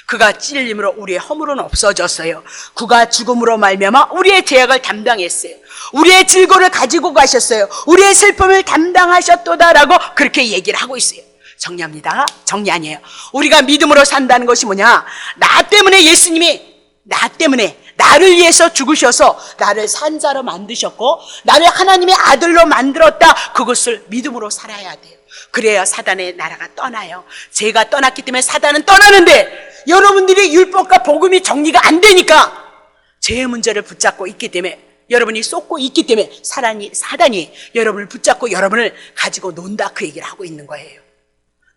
그가 찔림으로 우리의 허물은 없어졌어요. 그가 죽음으로 말미암아 우리의 죄악을 담당했어요. 우리의 질고를 가지고 가셨어요. 우리의 슬픔을 담당하셨도다라고 그렇게 얘기를 하고 있어요. 정리합니다. 정리 아니에요. 우리가 믿음으로 산다는 것이 뭐냐? 나 때문에 예수님이, 나 때문에 나를 위해서 죽으셔서 나를 산자로 만드셨고 나를 하나님의 아들로 만들었다, 그것을 믿음으로 살아야 돼요. 그래야 사단의 나라가 떠나요. 죄가 떠났기 때문에 사단은 떠나는데, 여러분들이 율법과 복음이 정리가 안 되니까 죄의 문제를 붙잡고 있기 때문에, 여러분이 쏟고 있기 때문에 사단이 여러분을 붙잡고 여러분을 가지고 논다, 그 얘기를 하고 있는 거예요.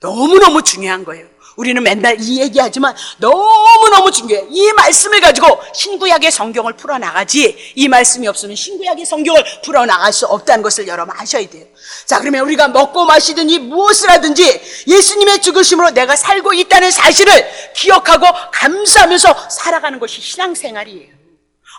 너무너무 중요한 거예요. 우리는 맨날 이 얘기하지만 너무너무 중요해요. 이 말씀을 가지고 신구약의 성경을 풀어나가지, 이 말씀이 없으면 신구약의 성경을 풀어나갈 수 없다는 것을 여러분 아셔야 돼요. 자, 그러면 우리가 먹고 마시든지 무엇을 하든지 예수님의 죽으심으로 내가 살고 있다는 사실을 기억하고 감사하면서 살아가는 것이 신앙생활이에요.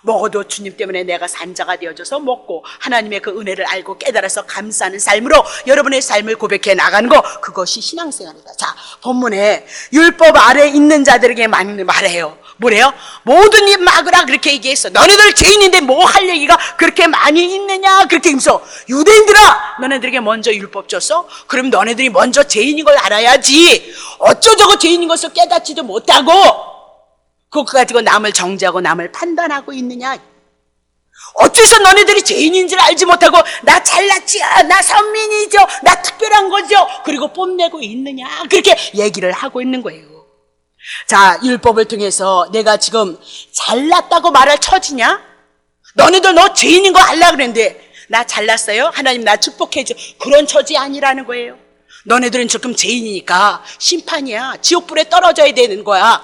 먹어도 주님 때문에 내가 산자가 되어져서 먹고 하나님의 그 은혜를 알고 깨달아서 감사하는 삶으로 여러분의 삶을 고백해 나가는 거, 그것이 신앙생활이다. 자, 본문에 율법 아래 있는 자들에게 말해요. 뭐래요? 모든 일 막으라, 그렇게 얘기했어. 너네들 죄인인데 뭐 할 얘기가 그렇게 많이 있느냐, 그렇게 하면서, 유대인들아, 너네들에게 먼저 율법 줬어? 그럼 너네들이 먼저 죄인인 걸 알아야지. 어쩌저쩌고 죄인인 것을 깨닫지도 못하고 그거 가지고 남을 정죄하고 남을 판단하고 있느냐? 어째서 너네들이 죄인인 줄 알지 못하고 나 잘났지요, 나 선민이죠, 나 특별한 거죠, 그리고 뽐내고 있느냐, 그렇게 얘기를 하고 있는 거예요. 자, 율법을 통해서 내가 지금 잘났다고 말할 처지냐? 너네들 너 죄인인 거 알라 그랬는데 나 잘났어요? 하나님 나 축복해줘, 그런 처지 아니라는 거예요. 너네들은 조금 죄인이니까 심판이야, 지옥불에 떨어져야 되는 거야,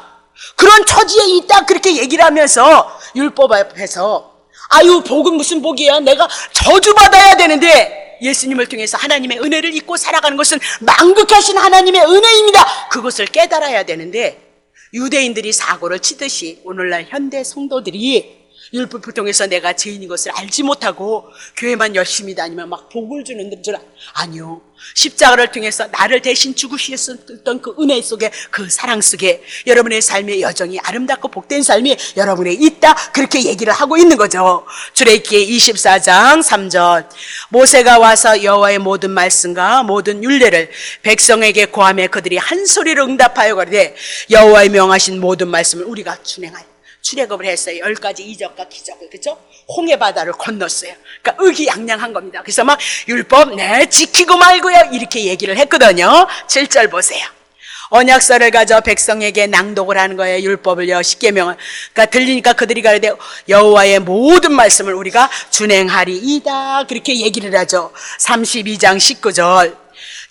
그런 처지에 있다, 그렇게 얘기를 하면서 율법 앞에서 아유 복은 무슨 복이야, 내가 저주받아야 되는데 예수님을 통해서 하나님의 은혜를 잊고 살아가는 것은 만극하신 하나님의 은혜입니다, 그것을 깨달아야 되는데 유대인들이 사고를 치듯이 오늘날 현대 성도들이 율법을 통해서 내가 죄인인 것을 알지 못하고 교회만 열심히 다니면 막 복을 주는 줄 아니요, 십자가를 통해서 나를 대신 죽으셨던 그 은혜 속에, 그 사랑 속에 여러분의 삶의 여정이 아름답고 복된 삶이 여러분에 있다, 그렇게 얘기를 하고 있는 거죠. 출애굽기 24장 3절 모세가 와서 여호와의 모든 말씀과 모든 율례를 백성에게 고하며 그들이 한 소리로 응답하여 가로되 여호와의 명하신 모든 말씀을 우리가 준행하여 출애굽을 했어요. 10가지 이적과 기적을, 그죠? 홍해 바다를 건넜어요. 그러니까 의기양양한 겁니다. 그래서 막 율법 네 지키고 말고요, 이렇게 얘기를 했거든요. 7절 보세요. 언약서를 가져 백성에게 낭독을 하는 거예요. 율법을요, 십계명을. 그러니까 들리니까 그들이 가르되 여호와의 모든 말씀을 우리가 준행하리이다, 그렇게 얘기를 하죠. 32장 19절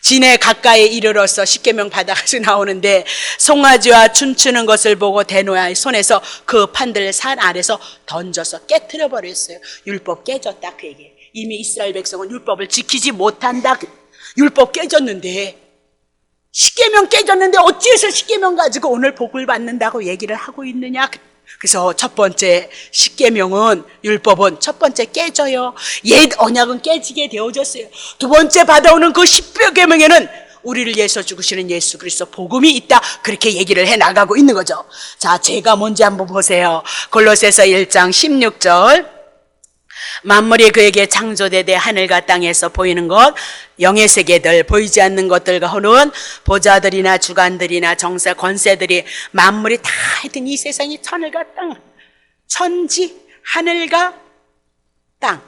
진에 가까이 이르러서 십계명 바다에서 나오는데 송아지와 춤추는 것을 보고 대노아의 손에서 그 판들을 산 아래서 던져서 깨트려 버렸어요. 율법 깨졌다, 그 얘기예요. 이미 이스라엘 백성은 율법을 지키지 못한다. 율법 깨졌는데, 십계명 깨졌는데 어찌해서 십계명 가지고 오늘 복을 받는다고 얘기를 하고 있느냐. 그래서 첫 번째 십계명은, 율법은 첫 번째 깨져요. 옛 언약은 깨지게 되어졌어요. 두 번째 받아오는 그 십계명에는 우리를 위해서 죽으시는 예수 그리스도 복음이 있다, 그렇게 얘기를 해나가고 있는 거죠. 자, 제가 뭔지 한번 보세요. 골로새서 1장 16절 만물이 그에게 창조되되 하늘과 땅에서 보이는 것 영의 세계들, 보이지 않는 것들과 호는 보좌들이나 주관들이나 정사 권세들이 만물이 다 하여튼 이 세상이 하늘과 땅, 천지, 하늘과 땅,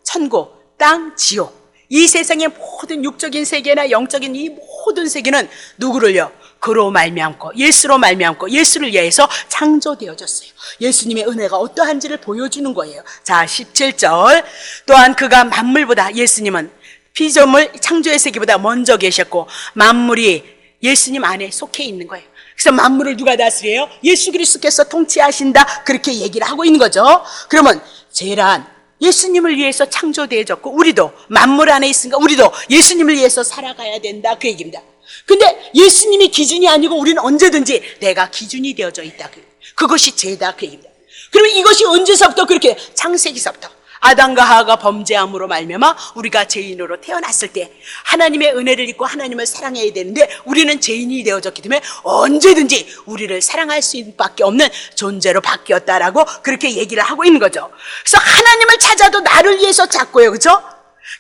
천고, 땅, 지옥, 이 세상의 모든 육적인 세계나 영적인 이 모든 세계는 누구를요? 그로 말미암고 예수로 말미암고 예수를 위해서 창조되어졌어요. 예수님의 은혜가 어떠한지를 보여주는 거예요. 자, 17절 또한 그가 만물보다, 예수님은 피조물 창조의 세계보다 먼저 계셨고 만물이 예수님 안에 속해 있는 거예요. 그래서 만물을 누가 다스려요? 예수 그리스도께서 통치하신다, 그렇게 얘기를 하고 있는 거죠. 그러면 제란 예수님을 위해서 창조되어졌고 우리도 만물 안에 있으니까 우리도 예수님을 위해서 살아가야 된다, 그 얘기입니다. 근데 예수님이 기준이 아니고 우리는 언제든지 내가 기준이 되어져 있다, 그것이 죄다, 그 얘기입니다. 그러면 이것이 언제서부터 그렇게? 창세기서부터 아담과 하와가 범죄함으로 말미암아 우리가 죄인으로 태어났을 때 하나님의 은혜를 입고 하나님을 사랑해야 되는데 우리는 죄인이 되어졌기 때문에 언제든지 우리를 사랑할 수밖에 없는 존재로 바뀌었다라고 그렇게 얘기를 하고 있는 거죠. 그래서 하나님을 찾아도 나를 위해서 찾고요, 그렇죠?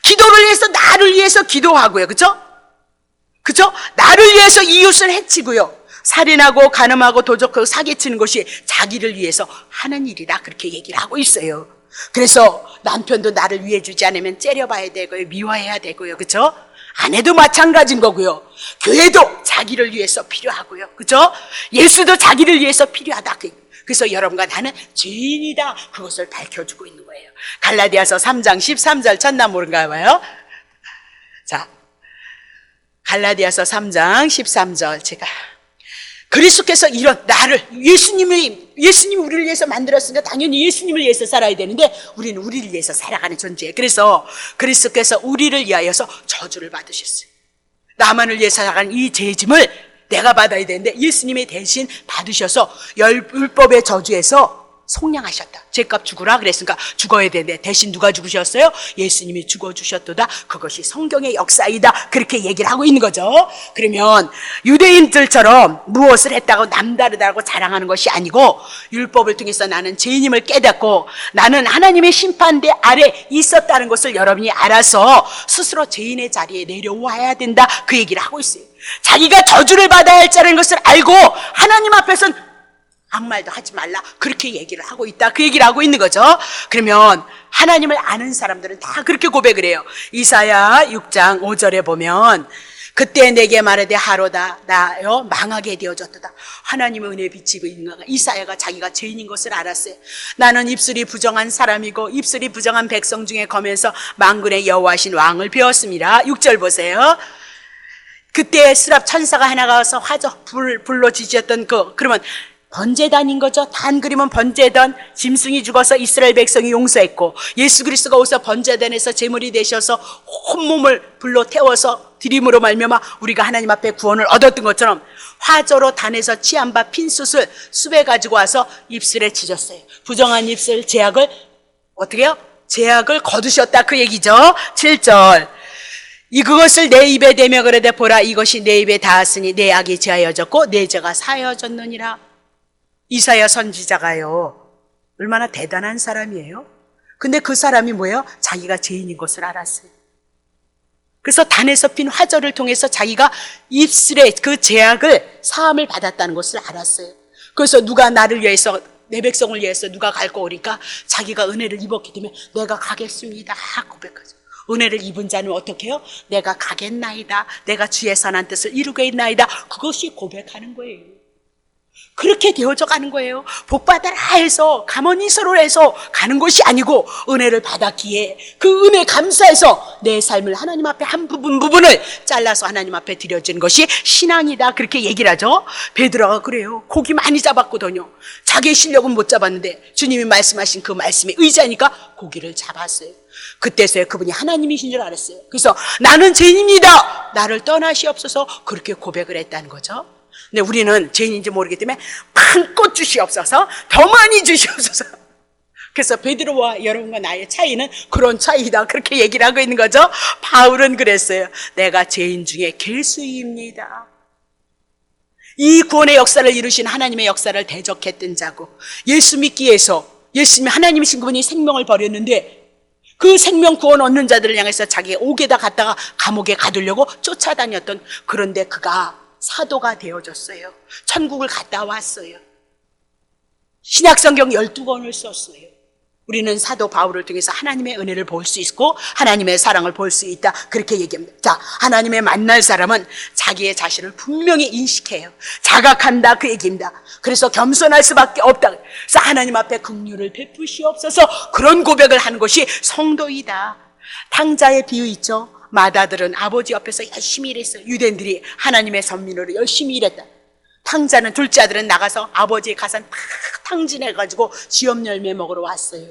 기도를 위해서 나를 위해서 기도하고요, 그렇죠? 그죠? 나를 위해서 이웃을 해치고요, 살인하고 간음하고 도적하고 사기치는 것이 자기를 위해서 하는 일이다, 그렇게 얘기를 하고 있어요. 그래서 남편도 나를 위해 주지 않으면 째려봐야 되고요, 미워해야 되고요, 그죠? 아내도 마찬가지인 거고요. 교회도 자기를 위해서 필요하고요, 그죠? 예수도 자기를 위해서 필요하다. 그래서 여러분과 나는 죄인이다, 그것을 밝혀주고 있는 거예요. 갈라디아서 3장 13절 쳤나 모른가 봐요. 자, 갈라디아서 3장 13절 제가 그리스도께서 이런 나를, 예수님이 우리를 위해서 만들었으니까 당연히 예수님을 위해서 살아야 되는데 우리는 우리를 위해서 살아가는 존재예요. 그래서 그리스도께서 우리를 위하여서 저주를 받으셨어요. 나만을 위해서 살아가는 이 죄짐을 내가 받아야 되는데 예수님이 대신 받으셔서 율법의 저주에서 속량하셨다. 죄값 죽으라 그랬으니까 죽어야 되는데 대신 누가 죽으셨어요? 예수님이 죽어주셨도다. 그것이 성경의 역사이다, 그렇게 얘기를 하고 있는 거죠. 그러면 유대인들처럼 무엇을 했다고 남다르다고 자랑하는 것이 아니고 율법을 통해서 나는 죄인임을 깨닫고 나는 하나님의 심판대 아래 있었다는 것을 여러분이 알아서 스스로 죄인의 자리에 내려와야 된다, 그 얘기를 하고 있어요. 자기가 저주를 받아야 할 자라는 것을 알고 하나님 앞에서는 아무 말도 하지 말라. 그렇게 얘기를 하고 있다. 그 얘기를 하고 있는 거죠. 그러면 하나님을 아는 사람들은 다 그렇게 고백을 해요. 이사야 6장 5절에 보면 그때 내게 말하되 하로다 나여 망하게 되어졌도다. 하나님의 은혜의 빛이 있는 거가 이사야가 자기가 죄인인 것을 알았어요. 나는 입술이 부정한 사람이고 입술이 부정한 백성 중에 거면서 만군의 여호와신 왕을 배웠습니다. 6절 보세요. 그때 스랍 천사가 하나가 와서 불로 지졌던 그러면 번제단인 거죠. 단 그림은 번제단, 짐승이 죽어서 이스라엘 백성이 용서했고 예수 그리스도가 오셔서 번제단에서 제물이 되셔서 온몸을 불로 태워서 드림으로 말미암아 우리가 하나님 앞에 구원을 얻었던 것처럼 화저로 단에서 취한 바 핀숯을 숲에 가지고 와서 입술에 지졌어요. 부정한 입술 제약을 어떻게 해요? 제약을 거두셨다 그 얘기죠. 7절 그것을 내 입에 대며 그러되 보라 이것이 내 입에 닿았으니 내 악이 제하여졌고 내 죄가 사하여졌느니라. 이사야 선지자가요 얼마나 대단한 사람이에요. 근데 그 사람이 뭐예요? 자기가 죄인인 것을 알았어요. 그래서 단에서 핀 화절을 통해서 자기가 입술에 그 죄악을 사함을 받았다는 것을 알았어요. 그래서 누가 나를 위해서 내 백성을 위해서 누가 갈 거오니까 자기가 은혜를 입었기 때문에 내가 가겠습니다 고백하죠. 은혜를 입은 자는 어떻게 해요? 내가 가겠나이다. 내가 주의 선한 뜻을 이루겠나이다. 그것이 고백하는 거예요. 그렇게 되어져 가는 거예요. 복받아라 해서 가만히 서로 해서 가는 것이 아니고 은혜를 받았기에 그 은혜 감사해서 내 삶을 하나님 앞에 한 부분을 잘라서 하나님 앞에 드려지는 것이 신앙이다. 그렇게 얘기를 하죠. 베드로가 그래요. 고기 많이 잡았거든요. 자기의 실력은 못 잡았는데 주님이 말씀하신 그 말씀에 의지하니까 고기를 잡았어요. 그때서야 그분이 하나님이신 줄 알았어요. 그래서 나는 죄인입니다. 나를 떠나시옵소서 그렇게 고백을 했다는 거죠. 근데 우리는 죄인인지 모르기 때문에 한껏 주시옵소서 더 많이 주시옵소서. 그래서 베드로와 여러분과 나의 차이는 그런 차이다 그렇게 얘기를 하고 있는 거죠. 바울은 그랬어요. 내가 죄인 중에 길수입니다. 이 구원의 역사를 이루신 하나님의 역사를 대적했던 자고 예수 믿기 위해서 예수님이 하나님이신 그분이 생명을 버렸는데 그 생명 구원 얻는 자들을 향해서 자기의 옥에다 갔다가 감옥에 가두려고 쫓아다녔던 그런데 그가 사도가 되어졌어요. 천국을 갔다 왔어요. 신약성경 12권을 썼어요. 우리는 사도 바울을 통해서 하나님의 은혜를 볼 수 있고 하나님의 사랑을 볼 수 있다 그렇게 얘기합니다. 자, 하나님의 만날 사람은 자기의 자신을 분명히 인식해요. 자각한다 그 얘기입니다. 그래서 겸손할 수밖에 없다. 그래서 하나님 앞에 긍휼을 베푸시옵소서 그런 고백을 하는 것이 성도이다. 탕자의 비유 있죠. 마다들은 아버지 옆에서 열심히 일했어요. 유대인들이 하나님의 선민으로 열심히 일했다. 탕자는 둘째 아들은 나가서 아버지의 가산 탁 탕진해가지고 지업 열매 먹으러 왔어요.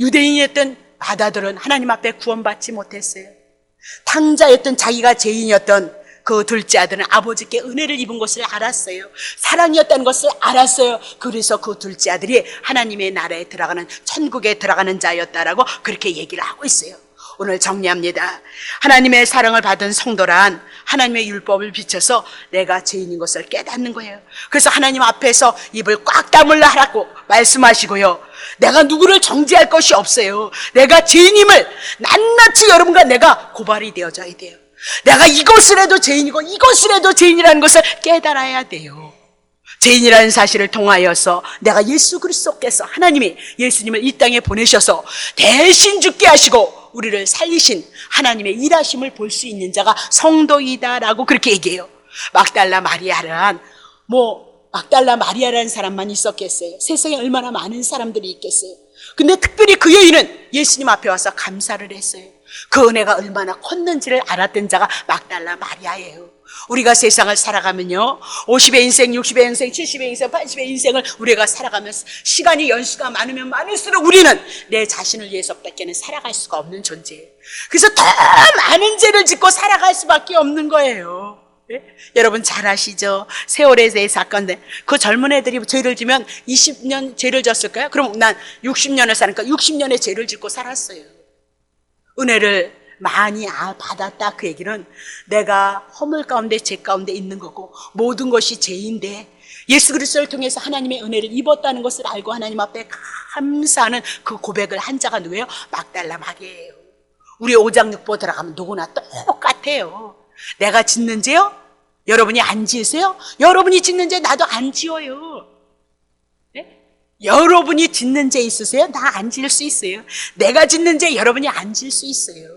유대인이었던 마다들은 하나님 앞에 구원받지 못했어요. 탕자였던 자기가 죄인이었던 그 둘째 아들은 아버지께 은혜를 입은 것을 알았어요. 사랑이었다는 것을 알았어요. 그래서 그 둘째 아들이 하나님의 나라에 들어가는 천국에 들어가는 자였다라고 그렇게 얘기를 하고 있어요. 오늘 정리합니다. 하나님의 사랑을 받은 성도란 하나님의 율법을 비춰서 내가 죄인인 것을 깨닫는 거예요. 그래서 하나님 앞에서 입을 꽉 다물라 하라고 말씀하시고요. 내가 누구를 정죄할 것이 없어요. 내가 죄인임을 낱낱이 여러분과 내가 고발이 되어져야 돼요. 내가 이것을 해도 죄인이고 이것을 해도 죄인이라는 것을 깨달아야 돼요. 죄인이라는 사실을 통하여서 내가 예수 그리스도께서 하나님이 예수님을 이 땅에 보내셔서 대신 죽게 하시고 우리를 살리신 하나님의 일하심을 볼 수 있는 자가 성도이다라고 그렇게 얘기해요. 막달라 마리아라는 사람만 있었겠어요? 세상에 얼마나 많은 사람들이 있겠어요? 근데 특별히 그 여인은 예수님 앞에 와서 감사를 했어요. 그 은혜가 얼마나 컸는지를 알았던 자가 막달라 마리아예요. 우리가 세상을 살아가면요 50의 인생, 60의 인생, 70의 인생, 80의 인생을 우리가 살아가면서 시간이 연수가 많으면 많을수록 우리는 내 자신을 위해서밖에는 살아갈 수가 없는 존재예요. 그래서 더 많은 죄를 짓고 살아갈 수밖에 없는 거예요. 네? 여러분 잘 아시죠? 세월의 사건들 그 젊은 애들이 죄를 지면 20년 죄를 졌을까요? 그럼 난 60년을 사니까 60년의 죄를 짓고 살았어요. 은혜를 많이 받았다 그 얘기는 내가 허물 가운데 죄 가운데 있는 거고 모든 것이 죄인데 예수 그리스도를 통해서 하나님의 은혜를 입었다는 것을 알고 하나님 앞에 감사하는 그 고백을 한 자가 누구예요? 막달라 마리아예요. 우리 5장 6보 들어가면 누구나 똑같아요. 내가 짓는 죄요? 여러분이 안 지으세요? 여러분이 짓는 죄 나도 안 지어요. 여러분이 짓는 죄 있으세요? 나 안 지을 수 있어요. 내가 짓는 죄 여러분이 안 지을 수 있어요.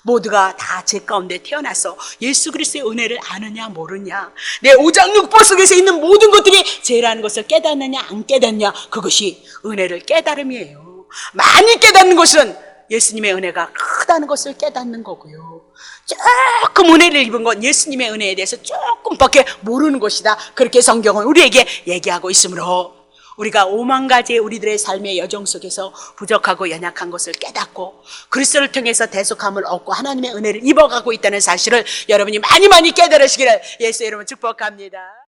모두가 다 죄 가운데 태어나서 예수 그리스도의 은혜를 아느냐 모르냐, 내 오장육부 속에서 있는 모든 것들이 죄라는 것을 깨닫느냐 안 깨닫냐, 그것이 은혜를 깨달음이에요. 많이 깨닫는 것은 예수님의 은혜가 크다는 것을 깨닫는 거고요. 조금 은혜를 입은 건 예수님의 은혜에 대해서 조금밖에 모르는 것이다. 그렇게 성경은 우리에게 얘기하고 있으므로 우리가 5만 가지의 우리들의 삶의 여정 속에서 부족하고 연약한 것을 깨닫고 그리스도를 통해서 대속함을 얻고 하나님의 은혜를 입어가고 있다는 사실을 여러분이 많이 깨달으시기를 예수 이름으로 축복합니다.